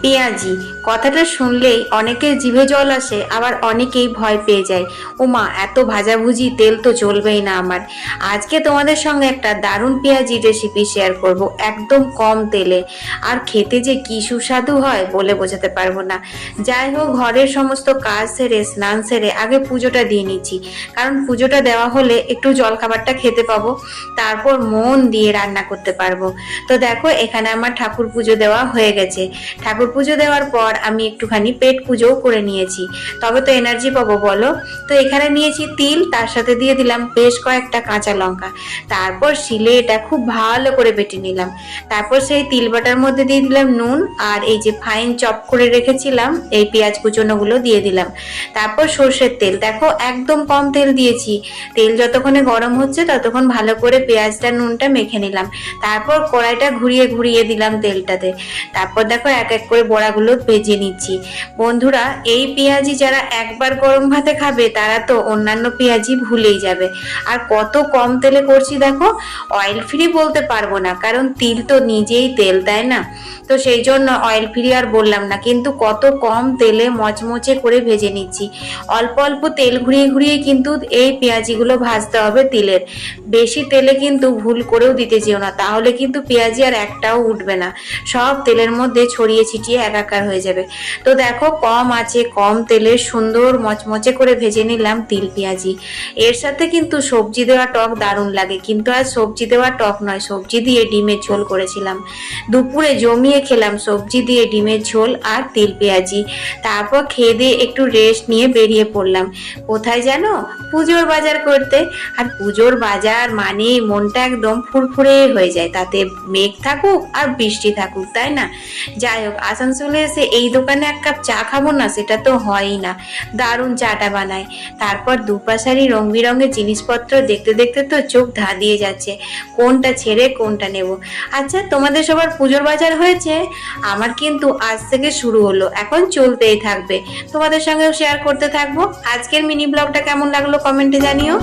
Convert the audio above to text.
পেঁয়াজি কথাটা শুনলেই অনেকের জিভে জল আসে, আবার অনেকেই ভয় পেয়ে যায়। ওমা, এত ভাজাভুজি তেল তো চলবেই না আমার। আজকে তোমাদের সঙ্গে একটা দারুণ পেঁয়াজি রেসিপি শেয়ার করব, একদম কম তেলে। আর খেতে যে কি সুস্বাদু হয় বলে বোঝাতে পারবো না। যাই হোক, ঘরের সমস্ত কাজ সেরে স্নান সেরে আগে পুজোটা দিয়ে নিচ্ছি, কারণ পুজোটা দেওয়া হলে একটু জলখাবারটা খেতে পাবো, তারপর মন দিয়ে রান্না করতে পারবো। তো দেখো, এখানে আমার ঠাকুর পুজো দেওয়া হয়ে গেছে। ঠাকুর পুজো দেওয়ার পর আমি একটুখানি পেট পুজোও করে নিয়েছি, তবে তো এনার্জি পাবো বলো। তো এখানে নিয়েছি তিল, তার সাথে দিয়ে দিলাম বেশ কয়েকটা কাঁচা লঙ্কা। তারপর শিলে এটা খুব ভালো করে বেটে নিলাম। তারপর সেই তিল বাটার মধ্যে দিয়ে দিলাম নুন, আর এই যে ফাইন চপ করে রেখেছিলাম এই পেঁয়াজ কুচোনোগুলো দিয়ে দিলাম। তারপর সর্ষের তেল, দেখো একদম কম তেল দিয়েছি। তেল যতক্ষণে গরম হচ্ছে ততক্ষণ ভালো করে পেঁয়াজটা নুনটা মেখে নিলাম। তারপর কড়াইটা ঘুরিয়ে ঘুরিয়ে দিলাম তেলটাতে। তারপর দেখো এক এক করে বড়াগুলো ভেজে নিচ্ছি। বন্ধুরা, এই পেঁয়াজি যারা একবার গরম ভাতে খাবে তারা তো অন্যান্য পেঁয়াজি ভুলেই যাবে। আর কত কম তেলে করছি দেখো। অয়েল ফ্রি বলতে পারবো না, কারণ তিল তো নিজেই তেল, তাই না? তো সেই জন্য অয়েল ফ্রি আর বললাম না, কিন্তু কত কম তেলে মচমচে করে ভেজে নিচ্ছি। অল্প অল্প তেল ঘুরিয়ে ঘুরিয়ে কিন্তু এই পেঁয়াজিগুলো ভাজতে হবে তিলের। বেশি তেলে কিন্তু ভুল করেও দিতে যেও না, তাহলে কিন্তু পেঁয়াজি আর একটাও উঠবে না, সব তেলের মধ্যে ছড়িয়ে ছিটিয়ে একাকার হয়ে যাবে। তো দেখো, কম আছে কম তেলে সুন্দর মচমচে করে ভেজে নিলাম তিল পেঁয়াজি। এর সাথে কিন্তু সবজি দেওয়া টক দারুণ লাগে, কিন্তু আজ সবজি দেওয়া টক নয়, সবজি দিয়ে ডিমের ঝোল করেছিলাম। দুপুরে জমিয়ে খেলাম সবজি দিয়ে ডিমের ঝোল আর তিল পেঁয়াজি। তারপর খেয়ে দিয়ে একটু রেস্ট নিয়ে বেরিয়ে পড়লাম। কোথায় জানো? পুজোর বাজার করতে। আর পুজোর বাজার মানে মনটা একদম ফুরফুরে হয়ে যায়, তাতে মেঘ থাকুক আর বৃষ্টি থাকুক, তাই না? যাই হোক, আসানসোলে এসে এই দোকানে এক কাপ চা খাবো না সেটা তো হয়ই না। দারুণ চাটা বানায়। তারপর দুপাশারি রং বেরঙের জিনিসপত্র দেখতে দেখতে তো চোখ ধাঁধিয়ে যাচ্ছে, কোনটা ছেড়ে কোনটা নেব। আচ্ছা, তোমাদের সবার পুজোর বাজার হয়েছে? আমার কিন্তু আজ থেকে শুরু হলো, এখন চলতেই থাকবে, তোমাদের সঙ্গেও শেয়ার করতে থাকবো। আজকের মিনি ব্লগটা কেমন লাগলো কমেন্টে জানিও।